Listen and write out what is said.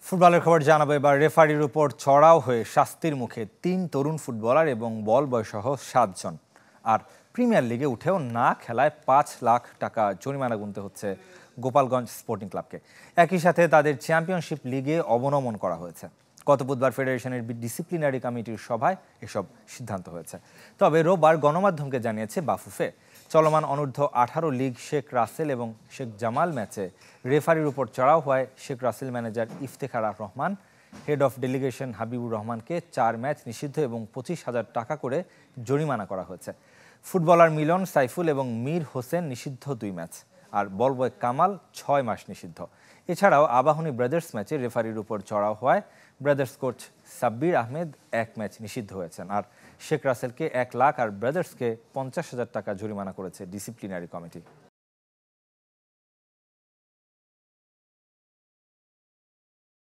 ফুটবলের খবর জানাবো এবার। রেফারির উপর চড়াও হয়ে শাস্তির মুখে ৩ তরুণ ফুটবলার এবং বল বয়সহ ৭ জন। আর প্রিমিয়ার লিগে উঠেও না খেলায় ৫ লাখ টাকা জরিমানা গুনতে হচ্ছে গোপালগঞ্জ স্পোর্টিং ক্লাবকে। একই সাথে তাদের চ্যাম্পিয়নশিপ লিগে অবনমন করা হয়েছে। গত বুধবার ফেডারেশনের ডিসিপ্লিনারি কমিটির সভায় এসব সিদ্ধান্ত হয়েছে। তবে রোববার গণমাধ্যমকে জানিয়েছে বাফুফে, চলমান অনূর্ধ্ব-18 লিগ শেখ রাসেল এবং শেখ জামাল ম্যাচে রেফারির উপর চড়াও হওয়ায় Sheikh Russel manager Iftekhar Rahman, head of delegation Habibur রহমানকে ৪ ম্যাচ নিষিদ্ধ এবং ২৫,০০০ টাকা করে জরিমানা করা হয়েছে। ফুটবলার মিলন, সাইফুল এবং মীর হোসেন নিষিদ্ধ ২ ম্যাচ, আর বলবয় কামাল ৬ মাস নিষিদ্ধ। এছাড়াও আবাহনী ব্রাদার্স ম্যাচে রেফারির উপর চড়াও হওয়ায় brothers coach Sabbir Ahmed ১ match নিষিদ্ধ হয়েছেন। আর শেখ রাসেলকে ১ লাখ আর ব্রাদার্সকে ৫০,০০০ টাকা জরিমানা করেছে ডিসিপ্লিনারি কমিটি।